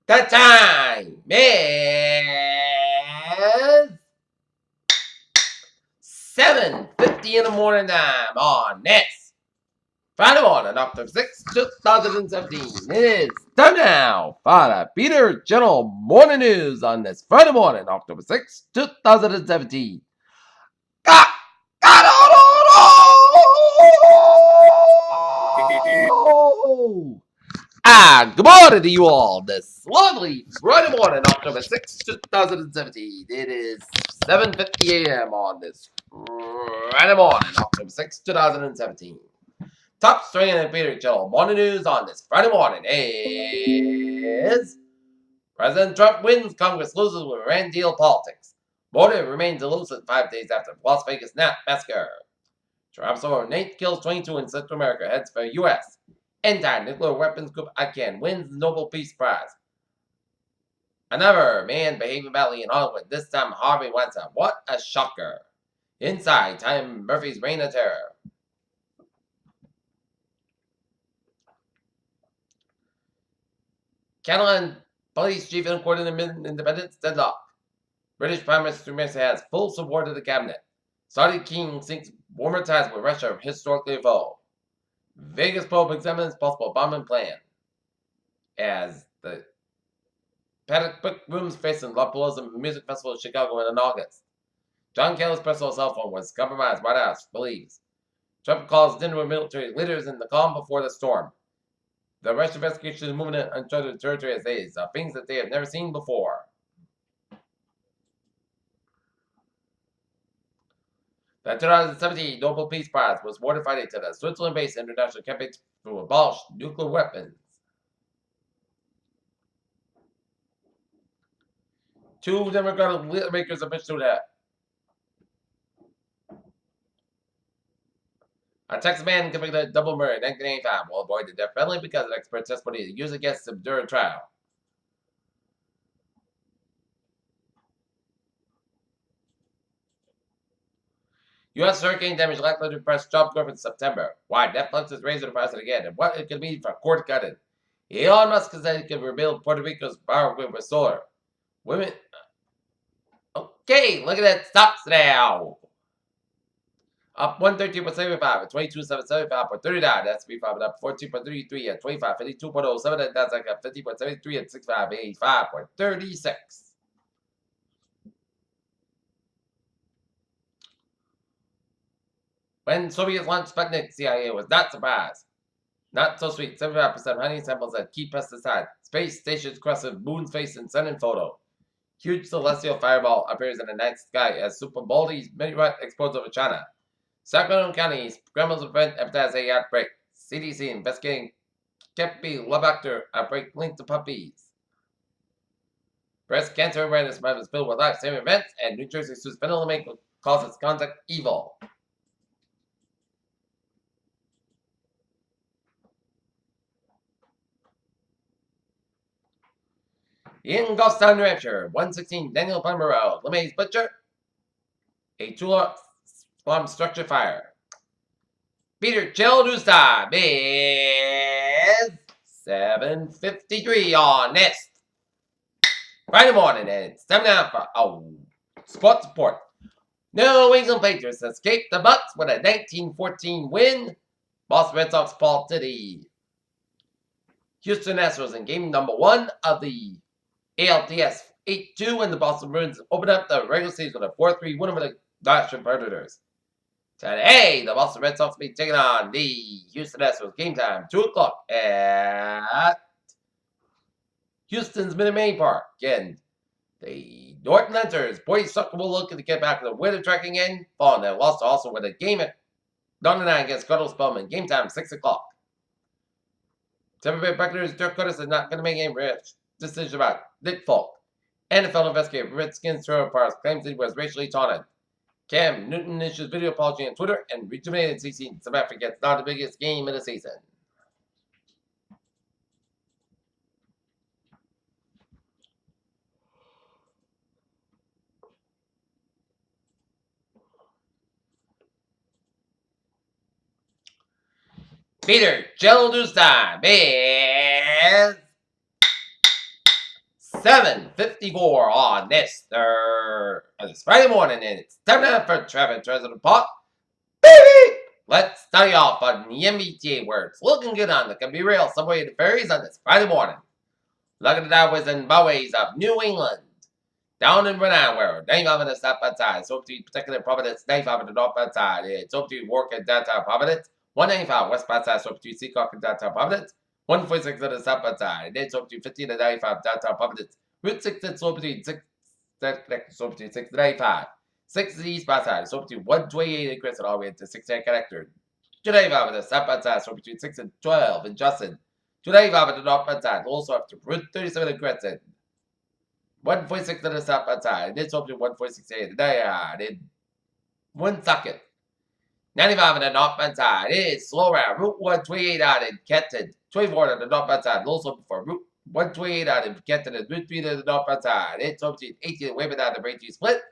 The time is 7:50 in the morning time on this Friday morning, October 6, 2017. It is time now for the Peter General Morning News on this Friday morning, October 6, 2017. Ah, good morning to you all this lovely Friday morning, October 6, 2017. It is 7:50 a.m. on this Friday morning, October 6, 2017. Top story in the Peter General Morning News on this Friday morning is President Trump wins, Congress loses with Iran deal politics. Border remains elusive 5 days after Las Vegas massacre. Trump's ornate kills 22 in Central America, heads for U.S. Anti-nuclear weapons group ICANN wins Nobel Peace Prize. Another man behaving badly in Hollywood, this time Harvey Weinstein. What a shocker. Inside, Time Murphy's Reign of Terror. Catalan police chief in court in independence deadlock. British Prime Minister May has full support of the cabinet. Saudi king sinks warmer ties with Russia historically foe. Vegas Pope examines possible bombing plan. As the Paddock book rooms facing Lollapalooza Music Festival in Chicago in August. John Kelly's personal cell phone was compromised, White House believes. Trump calls dinner with military leaders in the calm before the storm. The Russian investigation is moving in uncharted territory as days of things that they have never seen before. The 2017 Nobel Peace Prize was awarded Friday to the Switzerland-based international campaign to abolish nuclear weapons. Two Democratic lawmakers officially that. A Texas man convicted of double murder in 1985 will avoid the death penalty because of expert testimony used against him during trial. U.S. hurricane damage likely to depress job growth in September. Why Netflix is raising the price again, and what it could mean for cord cutting. Elon Musk said he could rebuild Puerto Rico's power grid with solar. Women. Okay, look at that stocks now. Up 113.75 at 22.775.39. That's B5 up 14.33 at 25. 52.07 at Nasdaq up 50.73 at 65.85.36. When Soviets launched Sputnik, CIA was not surprised. Not so sweet. 75% honey samples had key pesticide. Space stations crossing moon's face in sun and photo. Huge celestial fireball appears in the night sky as Super Baldy's meteorite explodes over China. Sacramento County scrambles to prevent hepatitis A outbreak. CDC investigating Campylobacter outbreak linked to puppies. Breast cancer awareness month is filled with life-saving events, and New Jersey sues phenylmine causes contact evil. In Goffstown, New Hampshire, 116 Daniel Palmer Road, LeMay's Butcher, a two-alarm structure fire. Peter Chill News Time is 7:53 on this Friday morning, and it's time now for sports report. New England Patriots escaped the Bucks with a 19-14 win. Boston Red Sox fall to the Houston Astros in game number 1 of the ALDS 8-2, and the Boston Bruins opened up the regular season with a 4-3 win over the Nashville Predators. Today, the Boston Red Sox will be taking on the Houston Astros. Game time, 2 o'clock at Houston's Minute Maid Park. And the Norton Hunters boys soccer will look to get back to the winter tracking in, following their loss also with a game at 99 against Cardinal Spellman. Game time, 6 o'clock. Tampa Bay Buccaneers' Dirk Curtis is not going to make any decision about Nick Folk. NFL investigator Redskins Trevor Parks claims he was racially taunted. Cam Newton issues video apology on Twitter, and rejuvenated CC in South Africa gets not the biggest game of the season. Peter, Jello News Time is 7:54 on this Friday morning, and it's time now for Trevor Treasure Pot. Baby! Let's start off on the MBTA words. Looking good on the can be real subway to ferries on this Friday morning. Looking at the highways and byways of New England. Down in Rhode Island, Dave having a stop outside. So to particular Providence, Dave having a north outside. It's up to work at downtown Providence. 195 west outside, so to Seacock and downtown Providence. 146 on the south outside. And it's up to 15 to 95 downtown Providence. Route 6 and slope between 6 to 95. 6 to the east outside. So between 128 and Crescent all the way to 6 connector. Today, having the south outside, so between 6 and 12 in Justin. Today, having the north outside. Also up to Route 37 in Crescent. 146 to the south outside. And it's up to 146A today. In one socket. 95 on the northbound side. It is slow round. Route 128 out in Kenton. 24 on the northbound side. Also for Route 128 out in Kenton and Route 3 to the northbound side. It's up to 18 way down the Braintree split.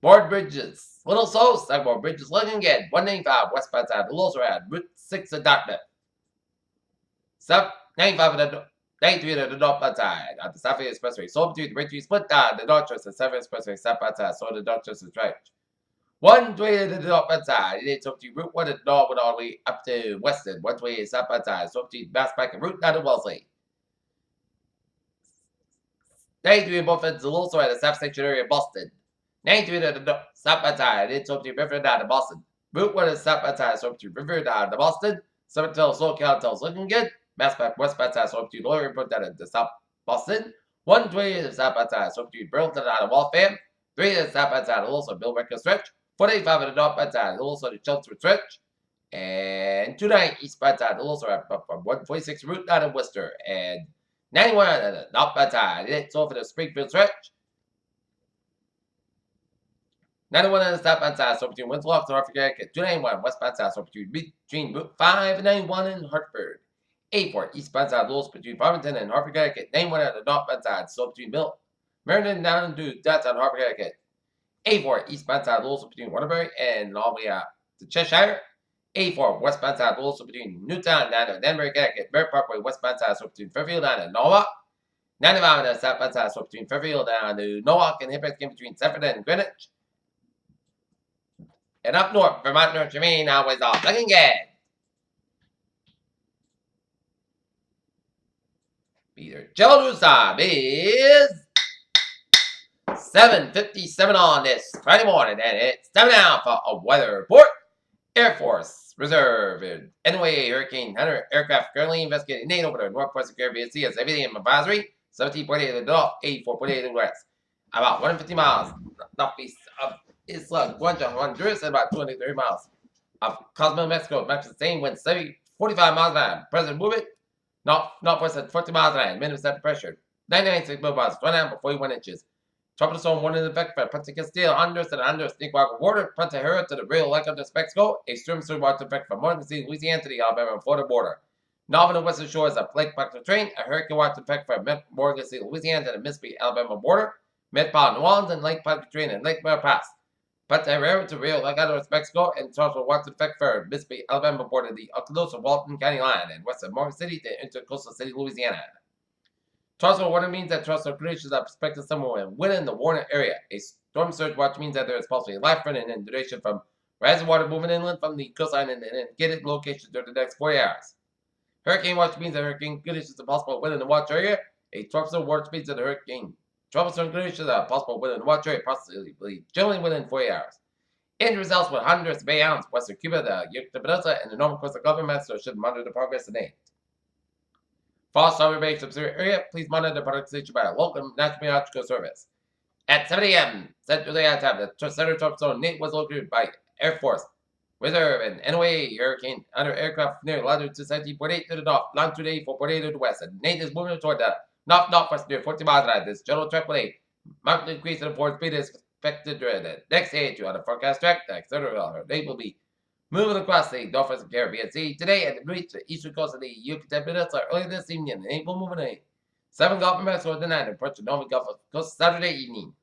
More bridges. Little slow. More bridges looking again. 195 westbound side. The Lowes around. Route 6 in Dartmouth. 95 on the 93 to the northbound side. On the Southfield Expressway. So between the Braintree split down the Dorchester and 7 Expressway southbound side. So the Dorchester stretch. 120 to the northbound side. It's up to Route 1 at Norwood all the way up to Weston. 120 southbound side. So up to Mass Pike and Route 9 to Wellesley. 93 in both ends. Also at the South Section area of Boston. 93 to the southbound side. It's up to River down to Boston. Route 1 is southbound side. So up to River down to Boston. 7 till Slow County looking good. Mass Pike westbound side. So up to Lower Input down to South Boston. 120 to the southbound side. So up to Burlington down to Waltham. 3 to the southbound side. Also Bill Record stretch. 485 at the northbound side, also the Chelmsford stretch. And 29 eastbound side, also from 146 route down in Worcester. And 91 at the northbound side, it's over the Springfield stretch. 91 on the southbound side, so between Winslow and Hartford, Connecticut. 291 westbound side, so between Route 5 and 91 in Hartford. 84 eastbound side, also between Farmington and Hartford, Connecticut. 91 at the northbound side, so between Meriden down to downtown Hartford, Connecticut. 84 eastbound side also between Waterbury and all the way out to Cheshire. 84 westbound side also between Newtown down to Danbury, Connecticut. Merritt Parkway westbound side so between Fairfield down to Norwalk. 95 on the southbound side so between Fairfield down to Norwalk and Hippex in between Sanford and Greenwich. And up north, Vermont, North Germain, always off. Looking good. Peter Joe Dusab is 7:57 on this Friday morning, and it's time now for a weather report. Air Force Reserve in NOAA Hurricane Hunter aircraft currently investigating NATO over the northwest of Caribbean Sea as everything in advisory. 17.8 in the north, 84.8 in the west. About 150 miles northeast of Isla Honduras, and about 230 miles of Cozumel, Mexico. Max sustained winds 45 miles an hour. Present movement northwest at 40 miles an hour. Minimum set pressure 99.6 millimeters, 29.41 inches. Tropical storm warning in effect for Punta Castilla, Honduras, and Honduras, Nicaragua border. Punta Hera to the Rio Lake of Mexico. A storm surge watch in effect from Morgan City, Louisiana to the Alabama and Florida border. Northern and western shores of Lake Pontchartrain. A hurricane watch in effect from Morgan City, Louisiana to the Mississippi, Alabama border. Metropolitan New Orleans and Lake Pontchartrain and Lake Pass. Punta Hera to Rio Lake of Mexico. And tropical watch in effect for Mississippi, Alabama border, the Okaloosa, Walton County line, and west of Morgan City to Intercoastal City, Louisiana. Torrential warning means that torrential conditions are expected somewhere within the warning area. A storm surge watch means that there is possibly life-threatening and duration from rising water moving inland from the coastline and indicated locations during the next 40 hours. Hurricane watch means that hurricane conditions are possible within the watch area. A torrential watch means that the hurricane troublesome conditions are possible within the watch area, possibly generally within 40 hours. End results with Honduras, Bay Islands, Western Cuba, the Yucatan Peninsula, and the northern coastal government, so should monitor the progress of named. For Southern Bay subsidiary area, please monitor the product station by a local National Meteorological Service. At 7 a.m. Central Daylight Time, the center tropical zone Nate was located by Air Force Reserve and NOAA Hurricane under aircraft near latitude 17.8 to the north, longitude 84.8 to the west, and Nate is moving toward the northwest near 40 miles an hour. This general track will marked increase in the forward speed is expected during the next day on the forecast track. The accelerator Nate will be moving across the northwest Caribbean Sea today and reach the eastern coast of the Yucatan Peninsula early this evening. And April moving in 7 Gulf of Mexico tonight and approach the Northern Gulf Coast Saturday evening.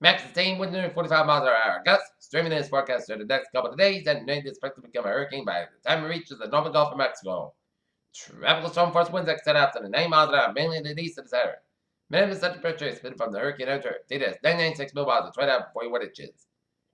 Max sustained wind 45 miles per hour. Gusts streaming in its forecast for the next couple of days and is expected to become a hurricane by the time it reaches the Northern Gulf of Mexico. Tropical storm force winds extend out to the 90 miles an hour, mainly in the east of the Sahara. Minimum central pressure expected from the hurricane outer. Data is 996 millibar to 29.41 inches.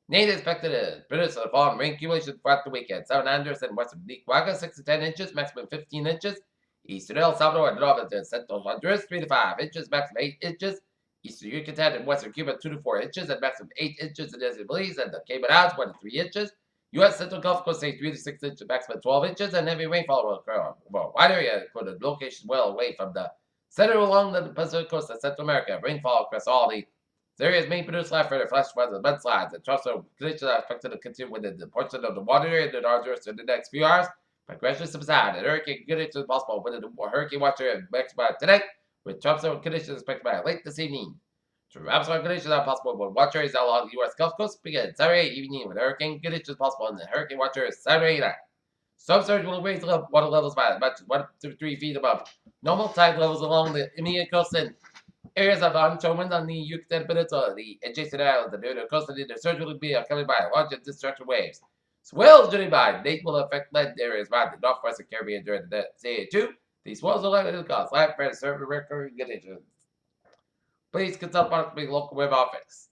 Rain is expected to produce the fall and rain accumulation throughout the weekend. Southern Honduras and western Nicaragua 6 to 10 inches, maximum 15 inches. Eastern El Salvador and northern and central Honduras 3 to 5 inches, maximum 8 inches. Eastern Yucatan and western Cuba 2 to 4 inches, and maximum 8 inches in Desert Belize and the Cayman Islands 1 to 3 inches. U.S. Central Gulf Coast say 3 to 6 inches, maximum 12 inches, and heavy rainfall will occur over a wide area, including locations well away from the center along the Pacific coast of Central America. Rainfall across all the areas may produce live further flash floods and mudslides, and tropical conditions are expected to continue within the portion of the water area in the Honduras in the next few hours, but gradually subside, and hurricane conditions possible within the hurricane watch area next by tonight, with tropical conditions expected by late this evening. Tropical conditions are possible with watch areas along the U.S. Gulf Coast beginning Saturday evening, with hurricane conditions possible in the hurricane watch area Saturday night. Storm surge will raise water levels by as much as 1 to 3 feet above normal tide levels along the immediate coast and areas of onshore winds on the Yucatan Peninsula, the adjacent islands, and near the coast, and the surge will be accompanied by large and destructive waves. Swells during by Nate will affect land areas around the northwestern Caribbean during the day too. These swells are likely to cause live for certain recurring conditions. Please consult the local web office.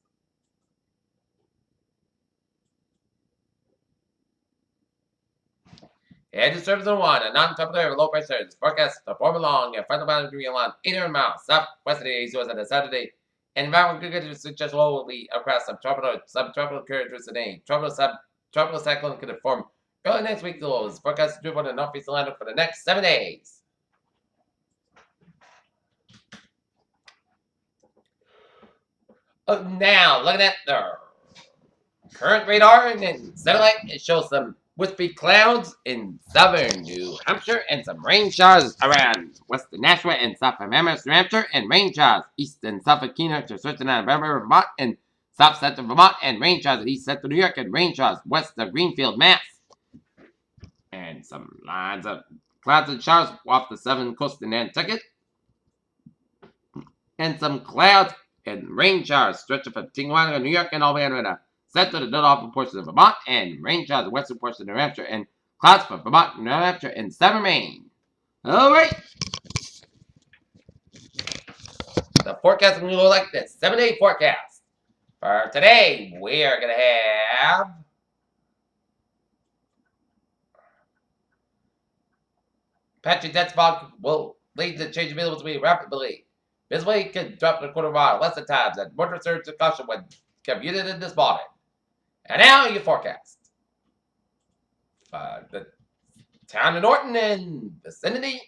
And the surface of one, a non-tropical area of low pressure is forecast to form along a frontal boundary along 800 miles southwest of the Azores on a Saturday. And environmental conditions suggest will be across subtropical currents and a tropical cyclone could form early next week. The lows forecast to drift on the northeastern line for the next 7 days. Now, looking at the current radar and satellite, it shows some wispy clouds in southern New Hampshire and some rain showers around western Nashua and south of Amherst, New Hampshire, and rain showers east and south of Keene to certain Alabama, Vermont, and south central Vermont, and rain showers east central New York, and rain showers west of Greenfield, Mass. And some lines of clouds and showers off the southern coast in Nantucket, and some clouds and rain showers stretching from Tijuana, New York, and all the way around the central to the northern portions of Vermont, and rain showers in the western portion of New Hampshire, and clouds from Vermont, New Hampshire, and southern Maine. All right. The forecast will go like this: 7-day forecast. For today, we are going to have patchy dense fog will lead to change visibility rapidly. Visibility can drop to a quarter mile less than times, and motor surge to caution when commuted in this morning. And now your forecast. The town of Norton and vicinity.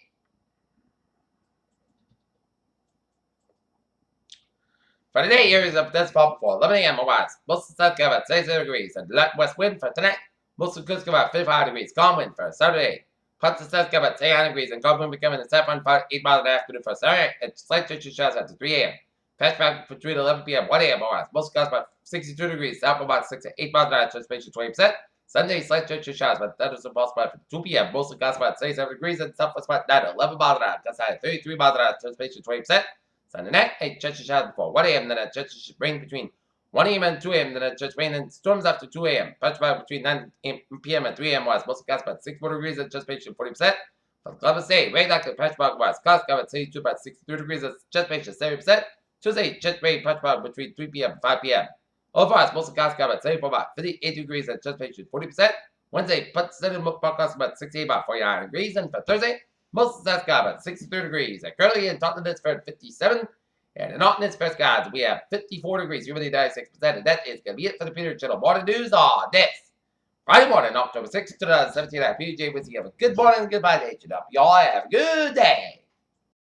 For today, areas of dense fog before 11 a.m. or west. Most of the south about 67 degrees, and light west wind for tonight. Most of the coast about 55 degrees. Calm wind for Saturday. Parts of the south about 89 degrees, and calm wind becoming the south on 8 miles in the afternoon for Saturday. And slight church showers after 3 a.m. Patch back for 3 to 11 p.m. 1 a.m. or west. Most coast about 62 degrees. South about 6 to 8 miles an hour. Transpiration 20%. Sunday, slight church showers, but that is possible for 2 p.m. Most coast about 67 degrees, and southwest about 9 to 11 miles an hour. That's high 33 miles an hour. Transpiration 20%. Sunday night, 8 church showers before 1 a.m. Then a church rain between 1 a.m. and 2 a.m. Then a church rain and storms after 2 a.m. Patch back between 9 p.m. and 3 a.m. west. Most coast about 64 degrees, and transpiration 40%. From Columbus Day, rain active patch back west. Cost about 72 about 63 degrees, and transpiration 70%. Tuesday, church rain patch back between 3 p.m. and 5 p.m. Overall, most of cost about 74 about 58 degrees, and transpiration 40%. Wednesday, put setting cost about 68 about 49 degrees, and for Thursday, most of the south got about 63 degrees. And currently in Taunton, it's for 57. And in Alton, it's for skies, we have 54 degrees, humidity 96%. And that is going to be it for the Peter Channel Morning News on this Friday morning, October 6th, 2017. I'm PJ with you. Have a good morning and goodbye, day. Y'all have a good day.